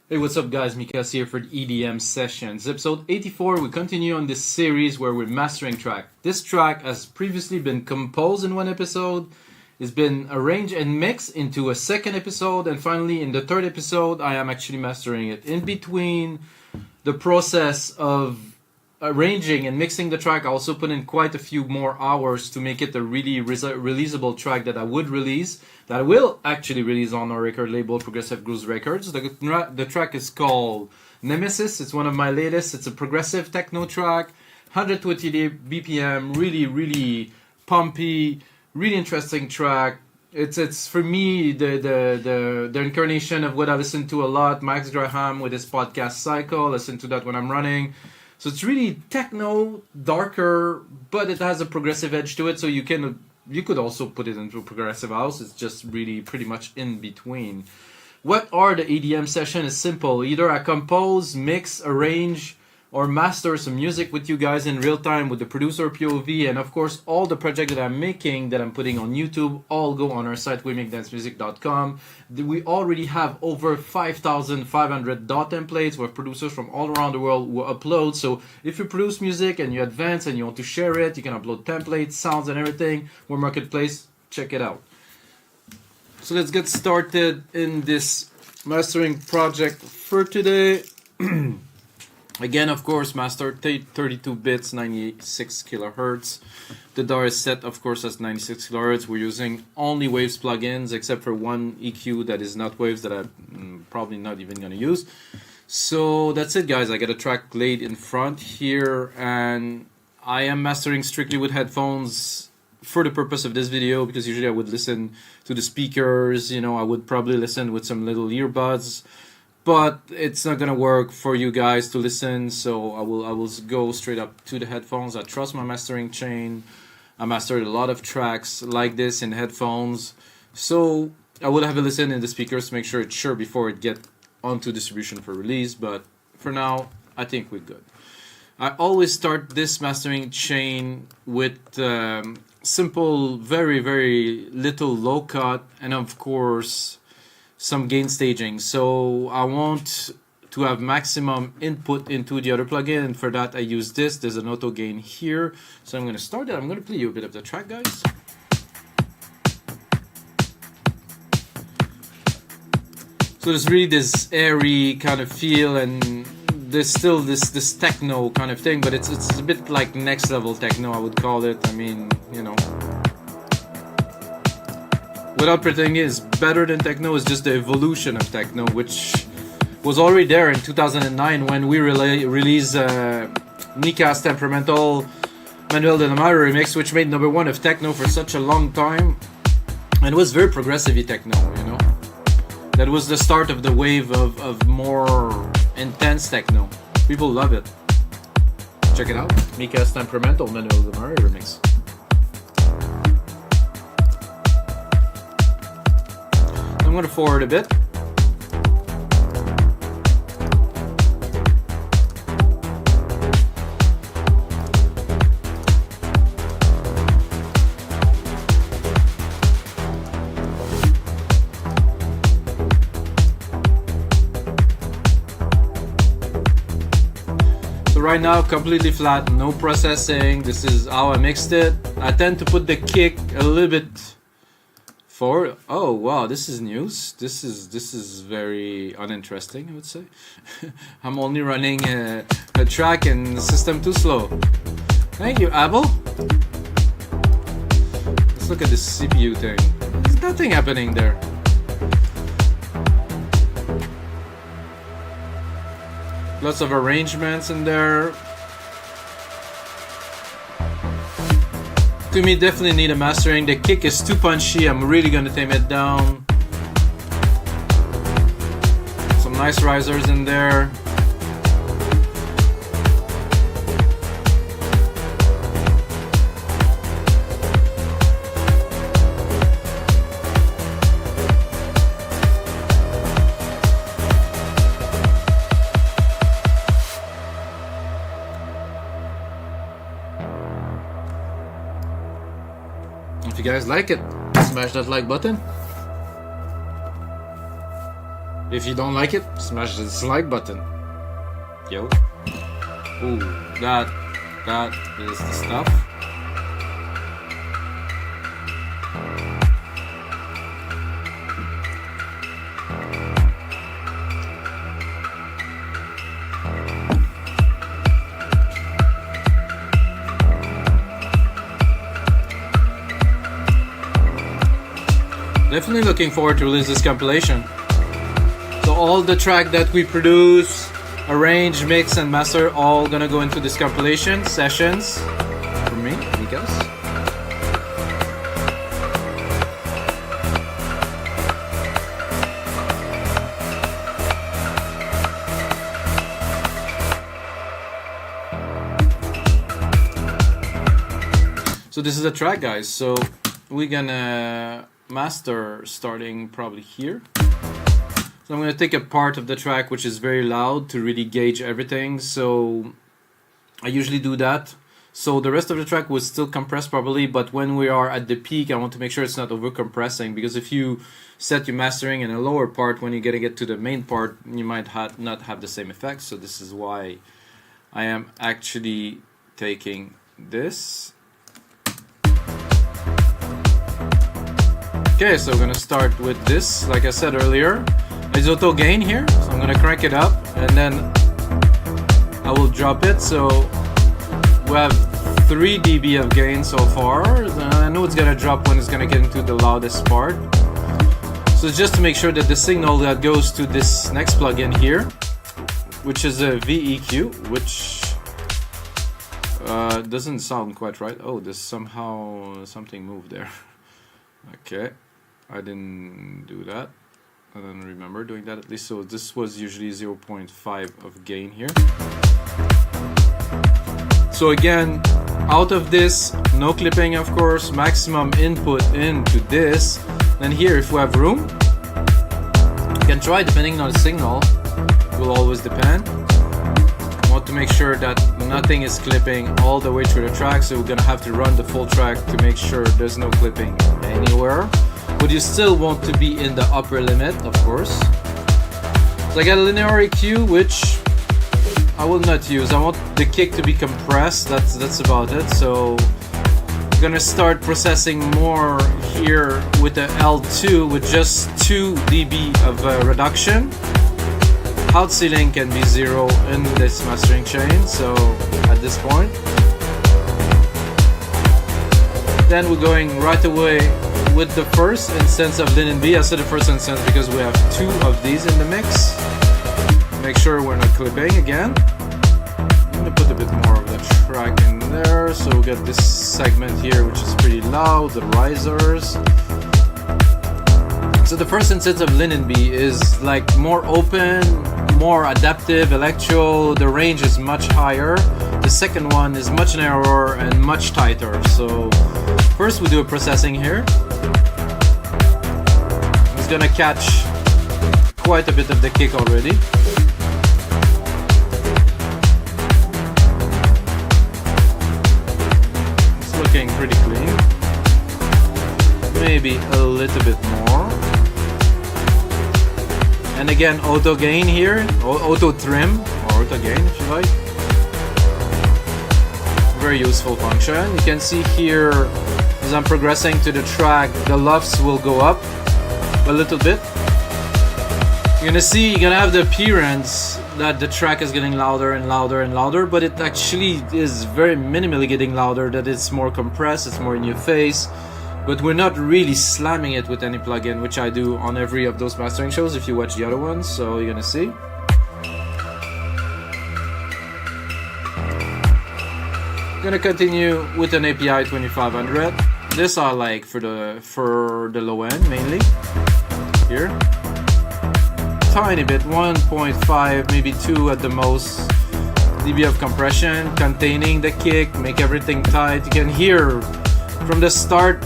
Hey, what's up guys, Mikas here for the EDM Sessions. Episode 84, we continue on this series where we're mastering track. This track has previously been composed in one episode, it's been arranged and mixed into a second episode, and finally in the third episode I am actually mastering it. In between the process of arranging and mixing the track, I also put in quite a few more hours to make it a really releasable track that I would release, that I will actually release on our record label, Progressive Grooves Records. The track is called Nemesis. It's one of my latest. It's a progressive techno track, 120 BPM, really pumpy, really interesting track. It's for me the incarnation of what I listen to a lot. Max Graham with his podcast Cycle. I listen to that when I'm running. So it's really techno, darker, but it has a progressive edge to it. So you could also put it into progressive house. It's just really pretty much in between. What are the EDM session? Is simple. Either I compose, mix, arrange, or master some music with you guys in real time with the producer POV, and of course all the projects that I'm making, that I'm putting on YouTube, all go on our site wemakedancemusic.com. We already have over 5,500 DAW templates with producers from all around the world who upload. So if you produce music and you advance and you want to share it, you can upload templates, sounds and everything. We're Marketplace, check it out. So let's get started in this mastering project for today. Again, of course, master 32 bits, 96 kilohertz. The DAW is set, of course, as 96 kilohertz. We're using only Waves plugins, except for one EQ that is not Waves that I'm probably not even going to use. So that's it, guys. I got a track laid in front here, and I am mastering strictly with headphones for the purpose of this video, because usually I would listen to the speakers. You know, I would probably listen with some little earbuds. But it's not gonna work for you guys to listen, so I will go straight up to the headphones. I trust my mastering chain. I mastered a lot of tracks like this in headphones, so I will have a listen in the speakers to make sure it's sure before it get onto distribution for release. But for now, I think we're good. I always start this mastering chain with simple, very little low cut, and of course some gain staging. So I want to have maximum input into the other plugin, and for that I use this. There's an auto gain here. So I'm going to start it. I'm going to play you a bit of the track, guys. So there's really this airy kind of feel, and there's still this techno kind of thing, but it's a bit like next level techno, I would call it. I mean, you know, without pretending it's better than techno, is just the evolution of techno, which was already there in 2009 when we released Mika's Temperamental Manuel de la Mare remix, which made #1 of techno for such a long time, and it was very progressive techno, you know. That was the start of the wave of more intense techno. People love it. Check it out. Mika's Temperamental Manuel de la Mare remix. I'm going to forward a bit. So right now, completely flat, no processing. This is how I mixed it. I tend to put the kick a little bit forward. Oh wow, this is news. This is very uninteresting, I would say. I'm only running a track and the system too slow. Thank you, Apple. Let's look at this CPU thing. There's nothing happening there. Lots of arrangements in there. To me, definitely need a mastering. The kick is too punchy. I'm really gonna tame it down. Some nice risers in there. If you guys like it, smash that like button. If you don't like it, smash the dislike button. Yo. Ooh, that is the stuff. Definitely looking forward to release this compilation. So all the track that we produce, arrange, mix, and master, all gonna go into this compilation sessions for me, Nikas. So this is the track, guys. So we're gonna master starting probably here. So I'm going to take a part of the track which is very loud to really gauge everything. So I usually do that. So the rest of the track will still compress properly, but when we are at the peak, I want to make sure it's not over compressing, because if you set your mastering in a lower part, when you're going to get to the main part, you might not have the same effect. So this is why I am actually taking this. Okay, so we're gonna start with this. Like I said earlier, there's auto gain here, so I'm gonna crank it up and then I will drop it. So we have 3 dB of gain so far. I know it's gonna drop when it's gonna get into the loudest part. So just to make sure that the signal that goes to this next plugin here, which is a VEQ, which doesn't sound quite right. Oh, there's somehow something moved there. Okay, I didn't do that. I don't remember doing that at least. So this was usually 0.5 of gain here. So again, out of this, no clipping of course, maximum input into this. Then here, if we have room, you can try depending on the signal. It will always depend. I want to make sure that nothing is clipping all the way through the track, so we're gonna have to run the full track to make sure there's no clipping anywhere. But you still want to be in the upper limit, of course. So I got a linear EQ, which I will not use. I want the kick to be compressed. That's about it. So I'm gonna start processing more here with the L2 with just 2 dB of reduction. Out ceiling can be 0 in this mastering chain, so at this point. Then we're going right away with the first instance of LIN MB. I said the first instance because we have 2 of these in the mix. Make sure we're not clipping again. I'm gonna put a bit more of the track in there, so we'll get this segment here which is pretty loud, the risers. So the first instance of LIN MB is like more open, more adaptive, electro. The range is much higher. The second one is much narrower and much tighter. So first we do a processing here. It's gonna catch quite a bit of the kick already. It's looking pretty clean. Maybe a little bit more. And again, auto gain here, auto trim, or auto gain if you like. Very useful function. You can see here, as I'm progressing to the track, the LUFS will go up a little bit. You're gonna have the appearance that the track is getting louder and louder and louder, but it actually is very minimally getting louder, that it's more compressed, it's more in your face. But we're not really slamming it with any plugin, which I do on every of those mastering shows if you watch the other ones, so you're gonna see. I'm gonna continue with an API 2500. This I like for the low end mainly. Here. Tiny bit, 1.5, maybe 2 at the most dB of compression, containing the kick, make everything tight. You can hear from the start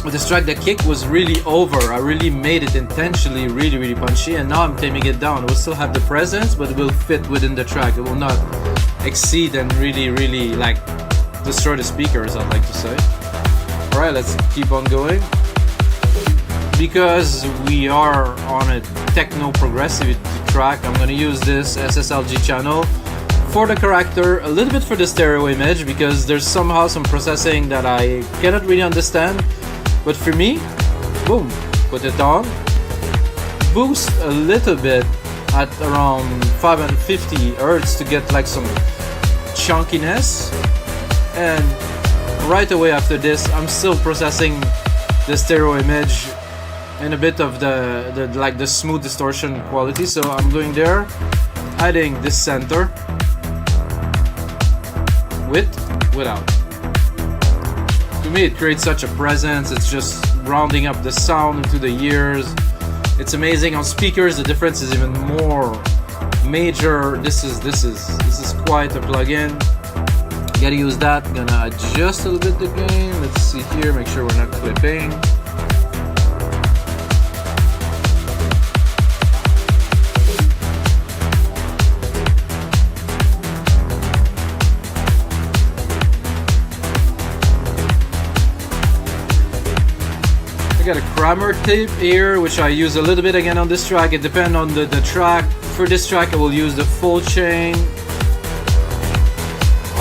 with this track, the kick was really over. I really made it intentionally really punchy, and now I'm taming it down. It will still have the presence, but it will fit within the track. It will not exceed and really like destroy the speakers, I'd like to say. Alright, let's keep on going. Because we are on a techno progressive track, I'm gonna use this SSLG channel for the character, a little bit for the stereo image, because there's somehow some processing that I cannot really understand. But for me, boom, put it on, boost a little bit at around 550 Hertz to get like some chunkiness, and right away after this I'm still processing the stereo image and a bit of the smooth distortion quality. So I'm going there, adding this center with, without. To me it creates such a presence. It's just rounding up the sound into the ears. It's amazing. On speakers the difference is even more major. This is quite a plugin. Gotta use that. Gonna adjust a little bit the gain. Let's see here, make sure we're not clipping. I got a Kramer Tape here, which I use a little bit again on this track. It depends on the track. For this track I will use the full chain.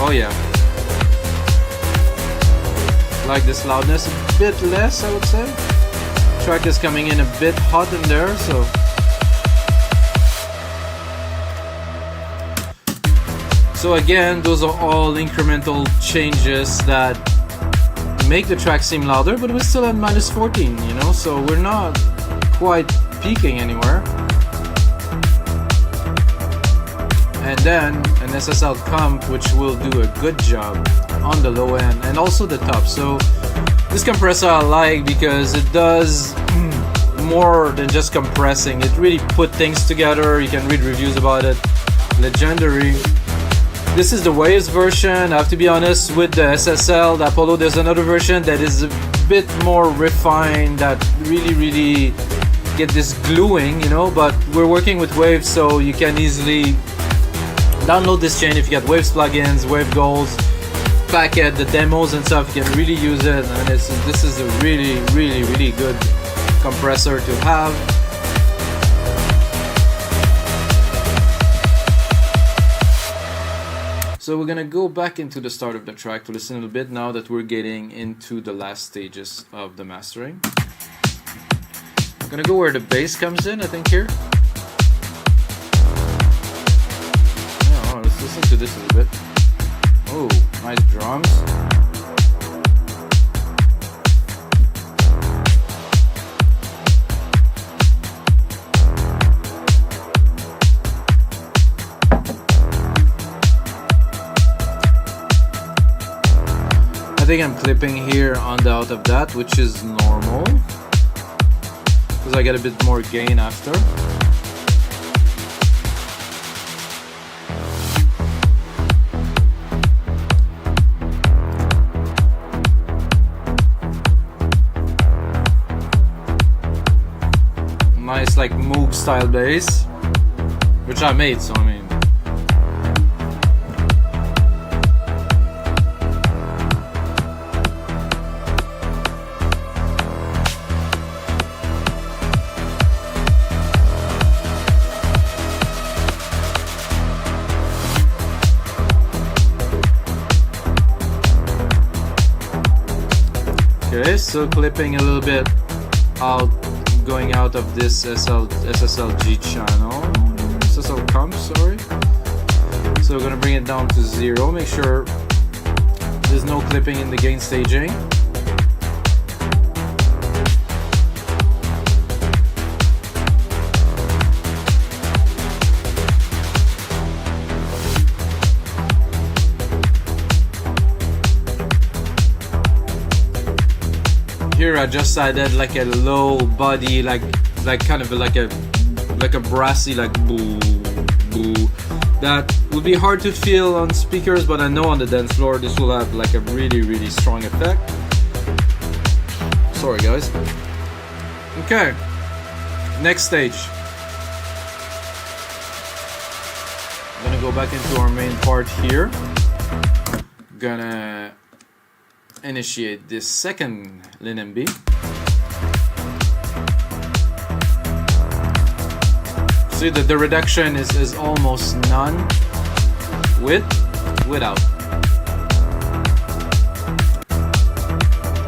Oh yeah. Like this loudness a bit less, I would say. Track is coming in a bit hot in there, so. So again, those are all incremental changes that make the track seem louder, but we're still at -14, you know, so we're not quite peaking anywhere. And then an SSL comp, which will do a good job on the low end and also the top. So this compressor I like because it does more than just compressing. It really put things together. You can read reviews about it. Legendary. This is the Waves version. I have to be honest, with the SSL, the Apollo, there's another version that is a bit more refined, that really get this gluing, you know, but we're working with Waves, so you can easily download this chain if you got Waves plugins, Wave Goals, packet, the demos and stuff. You can really use it, and this is a really good compressor to have. So we're gonna go back into the start of the track to listen a little bit now that we're getting into the last stages of the mastering. I'm gonna go where the bass comes in, I think here. Oh, let's listen to this a little bit. Oh, nice drums. I think I'm clipping here on the out of that, which is normal because I get a bit more gain after. Nice like Moog style bass, which I made, so I mean. Okay, so clipping a little bit out, going out of this SSLG channel, SSL comp, sorry. So we're gonna bring it down to 0, make sure there's no clipping in the gain staging. Here I just added like a low body, like kind of like a brassy, like boo boo. That will be hard to feel on speakers, but I know on the dance floor this will have like a really strong effect. Sorry guys. Okay, next stage. I'm gonna go back into our main part here. Gonna initiate this second LIN MB. See that the reduction is almost none without.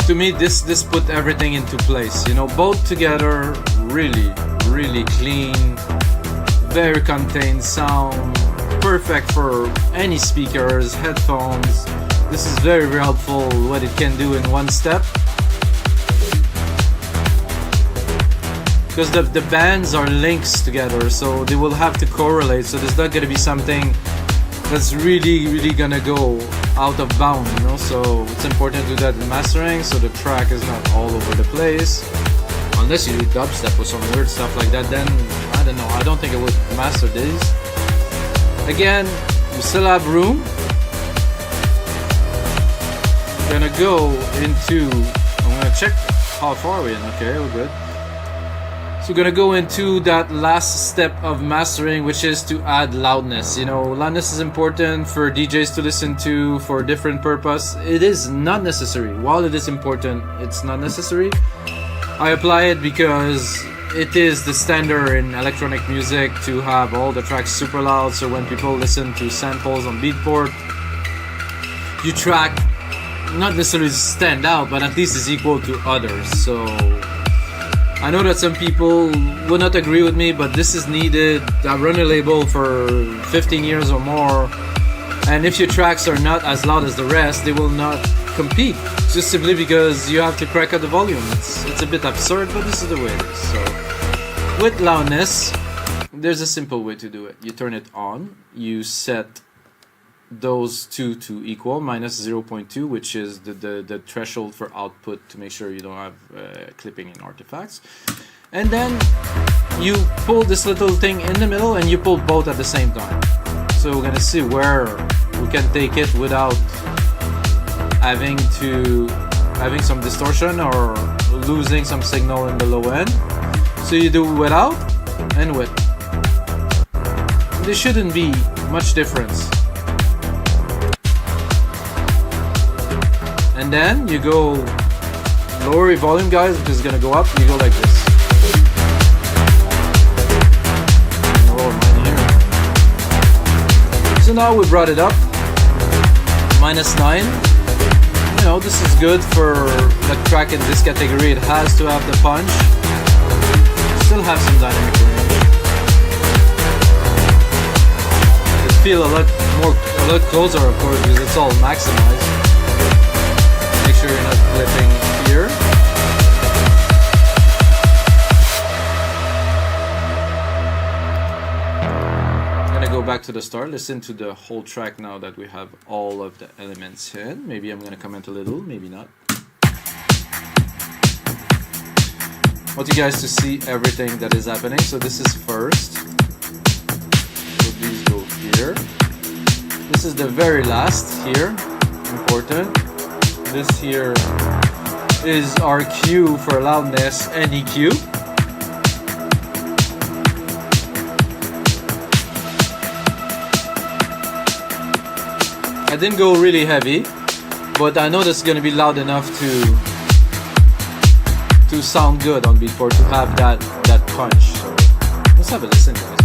To me, this put everything into place. You know, both together, really clean, very contained sound, perfect for any speakers, headphones. This is very helpful what it can do in one step. Because the bands are links together, so they will have to correlate, so there's not going to be something that's really gonna go out of bound, you know. So it's important to do that in mastering, so the track is not all over the place. Unless you do dubstep or some weird stuff like that, then I don't know, I don't think it would master these. Again, we still have room. I'm gonna go into, I'm gonna check how far we're in. Okay, we're good. So we're gonna go into that last step of mastering, which is to add loudness. You know, loudness is important for DJs to listen to for different purpose. It is not necessary. While it is important, it's not necessary. I apply it because it is the standard in electronic music to have all the tracks super loud, so when people listen to samples on Beatport, your track not necessarily stand out, but at least is equal to others. So I know that some people will not agree with me, but this is needed. I've run a label for 15 years or more, and if your tracks are not as loud as the rest, they will not compete, just simply because you have to crack up the volume. It's a bit absurd, but this is the way it is. So with loudness, there's a simple way to do it. You turn it on, you set those two to equal, minus 0.2, which is the threshold for output, to make sure you don't have clipping and artifacts. And then you pull this little thing in the middle, and you pull both at the same time. So we're gonna see where we can take it without having some distortion or losing some signal in the low end. So you do without and with. There shouldn't be much difference. And then you go lower your volume, guys, because it's gonna go up. You go like this. Lower mine here. So now we brought it up, minus 9. You know, this is good for the track in this category. It has to have the punch. Still have some dynamic range. It feels a lot closer, of course, because it's all maximized. Make sure you're not clipping here. I'm gonna go back to the start. Listen to the whole track now that we have all of the elements in. Maybe I'm gonna comment a little, maybe not. I want you guys to see everything that is happening. So this is first. So these go here. This is the very last here. Important. This here is our cue for loudness and EQ. I didn't go really heavy, but I know that's gonna be loud enough to sound good on Beatport, to have that punch. So let's have a listen, guys.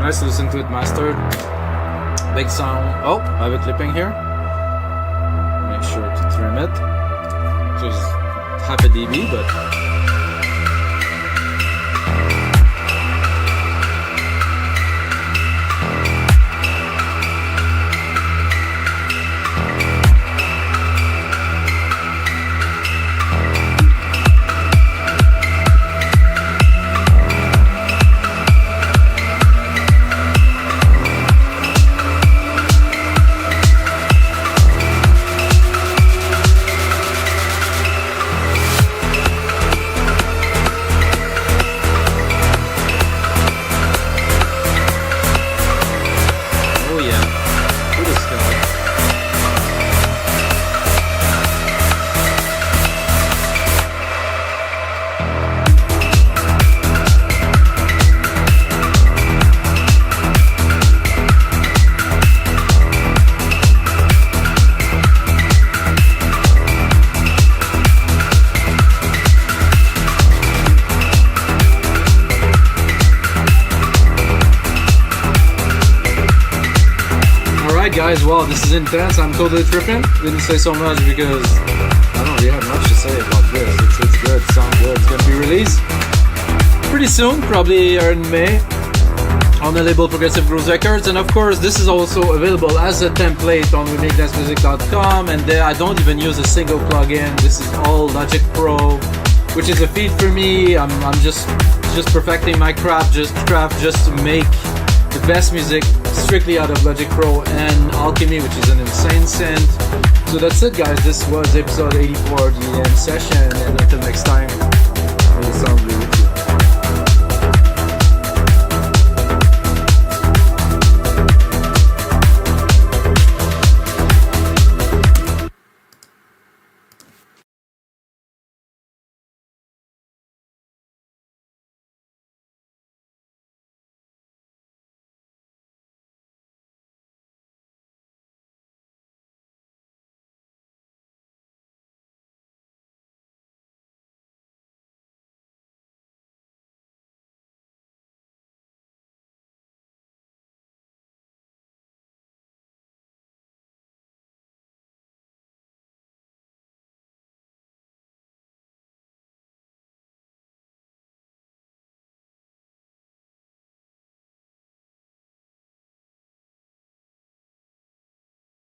Nice to listen to it mastered. Big sound. Oh, I have a clipping here. Make sure to trim it. Just half a dB, but guys, wow, this is intense. I'm totally tripping. Didn't say so much because I don't really have much to say about this. It's good, sounds good. It's gonna be released pretty soon, probably in May, on the label Progressive Grooves Records. And of course, this is also available as a template on WeMakeDanceMusic.com. And there, I don't even use a single plugin. This is all Logic Pro, which is a feat for me. I'm just perfecting my craft just to make the best music strictly out of Logic Pro and Alchemy, which is an insane synth. So that's it, guys. This was episode 84 of the EDM session, and until next time, it will sound really